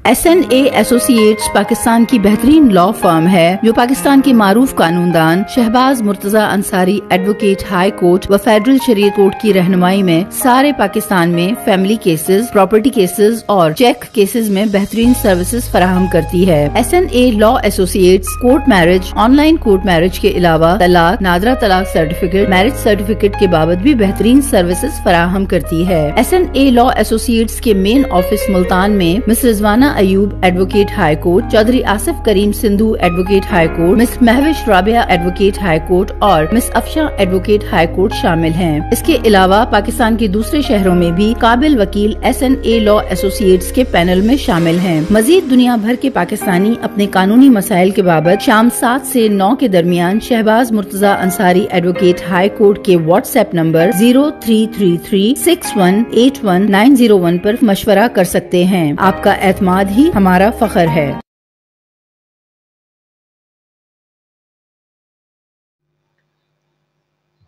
SNA associates Pakistan की बेहतरीन law firm है जो पाकिस्तान के मारूफ कानूनदान Shahbaz Murtaza Ansari advocate high court व फेडरल शरीयत कोर्ट की रहनुमाई में सारे पाकिस्तान में फैमिली केसेस, प्रॉपर्टी केसेस और चेक केसेस में बेहतरीन सर्विसेज फराहम करती है। SNA law associates court marriage, online court marriage के अलावा तलाक, नादरा तलाक सर्टिफिकेट, मैरिज सर्टिफिकेट के बाबत भी बेहतरीन सर्विसेज फराहम करती है। SNA लॉ एसोसिएट्स के मेन ऑफिस मुल्तान में miss Rizwana Ayub advocate high court, Chaudhry Asif Karim Sindhu advocate high court, miss Mahwish Rabia advocate high court और miss Afsha advocate high court शामिल हैं। इसके अलावा पाकिस्तान के दूसरे शहरों में भी काबिल वकील SNA लॉ एसोसिएट्स के पैनल में शामिल हैं। मजीद दुनिया भर के पाकिस्तानी अपने कानूनी मसाइल के बाबत शाम 7 से 9 के दरमियान Shahbaz Murtaza Ansari advocate high court के व्हाट्सएप नंबर 0333618191 पर मशवरा कर सकते हैं। आपका एतमाद ही हमारा फख्र है।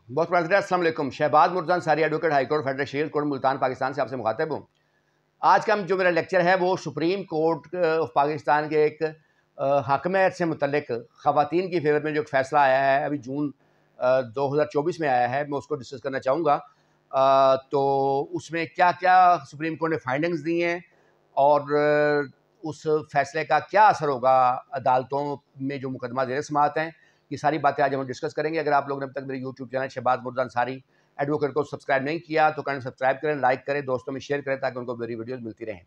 बहुत शुक्रिया। अस्सलाम वालेकुम। Shahbaz Murtaza Ansari advocate high court federal शरीयत कोर्ट मुल्तान पाकिस्तान से आपसे मुखातिब हूँ। आज का जो मेरा लेक्चर है वो सुप्रीम कोर्ट ऑफ पाकिस्तान के एक हकम से मुतल्लिक ख़वातीन की फेवर में जो फैसला आया है अभी जून 2024 में आया है, मैं उसको डिस्कस करना चाहूँगा। तो उसमें क्या क्या सुप्रीम कोर्ट ने फाइंडिंग्स दी हैं और उस फैसले का क्या असर होगा अदालतों में जो मुकदमा ज़ेर समाअत हैं, ये सारी बातें आज हम डिस्कस करेंगे। अगर आप लोगों ने अब तक मेरे YouTube channel Shahbaz Murtaza Ansari advocate को सब्सक्राइब नहीं किया तो करें, सब्सक्राइब करें, लाइक करें, दोस्तों में शेयर करें ताकि उनको मेरी वीडियोज़ मिलती रहें।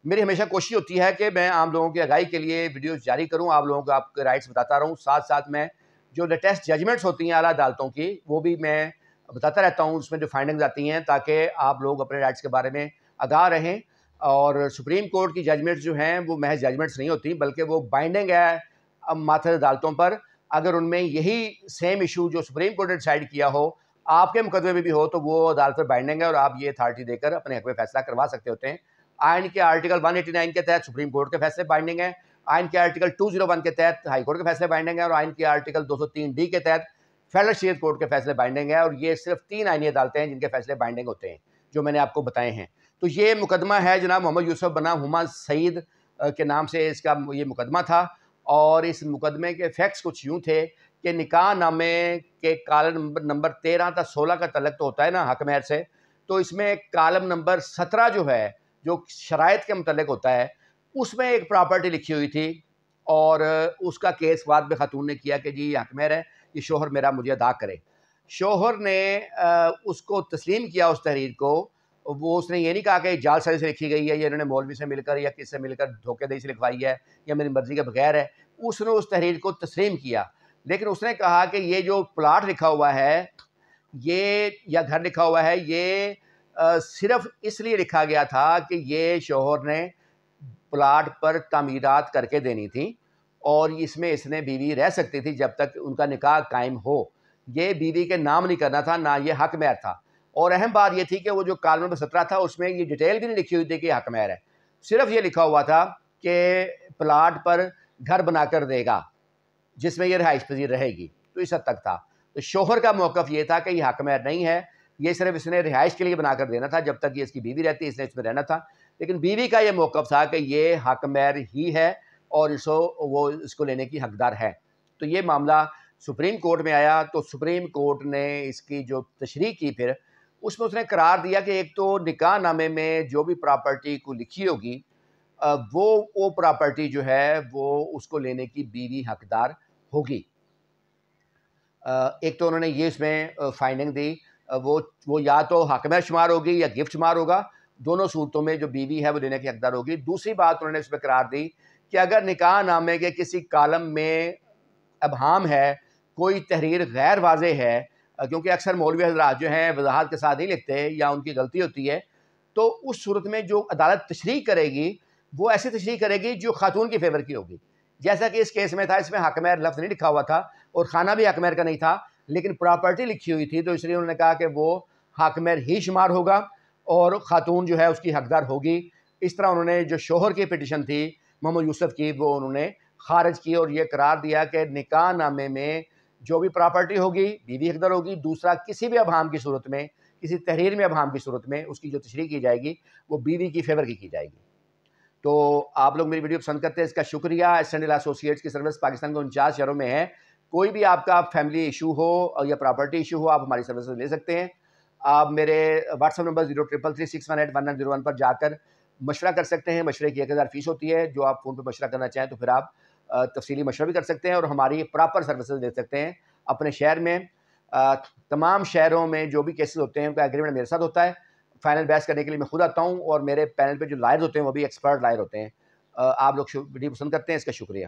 मेरी हमेशा कोशिश होती है कि मैं आम लोगों की आगाही के लिए वीडियोज़ जारी करूँ, आप लोगों को आपके राइट्स बताता रहूँ। साथ साथ मैं जो लेटेस्ट जजमेंट्स होती हैं आला अदालतों की वो भी मैं बताता रहता हूँ, उसमें जो फाइंडिंग्स आती हैं, ताकि आप लोग अपने राइट्स के बारे में आगाह रहें। और सुप्रीम कोर्ट की जजमेंट्स जो हैं वो महज जजमेंट्स नहीं होती, बल्कि वो बाइंडिंग है मातहत अदालतों पर। अगर उनमें यही सेम इशू जो सुप्रीम कोर्ट ने डिसाइड किया हो आपके मुकदमे में भी हो तो वो अदालत पर बाइंडिंग है और आप ये अथॉरिटी देकर अपने हक में फैसला करवा सकते होते हैं। आइन के आर्टिकल 189 के तहत सुप्रीम कोर्ट के फैसले बाइंडिंग है, आइन के आर्टिकल 201 के तहत हाई कोर्ट के फैसले बाइंडिंग है और आइन के आर्टिकल 203D के तहत फेडरल शरीयत कोर्ट के फैसले बाइंडिंग है। और ये सिर्फ 3 आइनी अदालतें हैं जिनके फैसले बाइंडिंग होते हैं जो मैंने आपको बताए हैं। तो ये मुकदमा है जनाब मोहम्मद यूसुफ बनाम हुमा सईद के नाम से इसका ये मुकदमा था। और इस मुकदमे के फैक्ट्स कुछ यूँ थे कि निकाह नामे के कॉलम नंबर 13 था 16 का तल्लक तो होता है ना हक महर से, तो इसमें कॉलम नंबर 17 जो है जो शराइत के मुतल्लिक होता है उसमें एक प्रॉपर्टी लिखी हुई थी और उसका केस बाद में खातून ने किया कि जी हक महर है, ये शोहर मेरा मुझे अदा करे। शोहर ने उसको तस्लीम किया उस तहरीर को। वो उसने ये नहीं कहा कि जालसाजी से लिखी गई है, ये इन्होंने मौलवी से मिलकर या किससे मिलकर धोखेदही से लिखवाई है या मेरी मर्ज़ी के बगैर है। उसने उस तहरीर को तस्लीम किया, लेकिन उसने कहा कि ये जो प्लाट लिखा हुआ है ये या घर लिखा हुआ है ये सिर्फ़ इसलिए लिखा गया था कि ये शोहर ने प्लाट पर तामीरात करके देनी थी और इसमें इसने बीवी रह सकती थी जब तक उनका निकाह कायम हो। ये बीवी के नाम नहीं करना था, ना ये हक महर था। और अहम बात ये थी कि वो जो कॉलम नंबर 17 था उसमें ये डिटेल भी नहीं लिखी हुई थी कि हक महर है, सिर्फ ये लिखा हुआ था कि प्लाट पर घर बनाकर देगा जिसमें ये रिहाइश पजीर रहेगी। तो इस हद तक था। तो शोहर का मौक़िफ़ ये था कि ये हक महर नहीं है, ये सिर्फ इसने रिहाइश के लिए बनाकर देना था, जब तक ये इसकी बीवी रहती इसने इसमें रहना था। लेकिन बीवी का ये मौक़िफ़ था कि ये हक महर ही है और वो इसको लेने की हकदार है। तो ये मामला सुप्रीम कोर्ट में आया तो सुप्रीम कोर्ट ने इसकी जो तशरीह की फिर उसमें उसने करार दिया कि एक तो निकाह नामे में जो भी प्रॉपर्टी को लिखी होगी वो प्रॉपर्टी जो है वो उसको लेने की बीवी हकदार होगी। एक तो उन्होंने ये इसमें फाइंडिंग दी, वो या तो हक महर शुमार होगी या गिफ्ट शुमार होगा, दोनों सूरतों में जो बीवी है वो लेने की हकदार होगी। दूसरी बात उन्होंने इसमें करार दी कि अगर निकाह नामे के किसी कॉलम में अबहाम है, कोई तहरीर गैर वाज़ेह है, क्योंकि अक्सर मौलवी हज़रात जो हैं वज़ाहत के साथ नहीं लिखते या उनकी गलती होती है, तो उस सूरत में जो अदालत तशरीह करेगी वो ऐसी तशरीह करेगी जो खातून की फेवर की होगी। जैसा कि इस केस में था, इसमें हक महर लफ्ज़ नहीं लिखा हुआ था और खाना भी हक महर का नहीं था, लेकिन प्रॉपर्टी लिखी हुई थी, तो इसलिए उन्होंने कहा कि वो हक महर ही शुमार होगा और ख़ातून जो है उसकी हकदार होगी। इस तरह उन्होंने जो शोहर की पिटिशन थी मोहम्मद यूसुफ की वो उन्होंने खारिज की और ये करार दिया कि निकाह नामे में जो भी प्रॉपर्टी होगी बीवी हकदार होगी। दूसरा, किसी भी अबहाम की सूरत में, किसी तहरीर में अबहाम की सूरत में उसकी जो तशरीह की जाएगी वो बीवी की फेवर की जाएगी। تو آپ لوگ میری ویڈیو پسند کرتے ہیں، اس کا شکریہ۔ ایسٹرن لا ایسوسیٹس کی سروس پاکستان کے 49 شہروں میں ہے۔ کوئی بھی آپ کا فیملی ایشو ہو یا پراپرٹی ایشو ہو، آپ ہماری سروسز لے سکتے ہیں۔ آپ میرے واٹس ایپ نمبر 0333618101 پر جا کر مشورہ کر سکتے ہیں۔ مشورے کی 1000 فیس ہوتی ہے، جو آپ فون پہ مشورہ کرنا چاہیں تو پھر آپ تفصیلی مشورہ بھی کر سکتے ہیں اور ہماری پراپر سروسز لے سکتے ہیں اپنے شہر میں۔ تمام شہروں میں جو بھی کیسز ہوتے ہیں ان کا ایگریمنٹ میرے ساتھ ہوتا ہے۔ فائنل بحث کرنے کے لیے میں خود آتا ہوں اور میرے پینل پہ جو لائر ہوتے ہیں وہ بھی ایکسپرٹ لائر ہوتے ہیں۔ آپ لوگ ویڈیو پسند کرتے ہیں، اس کا شکریہ۔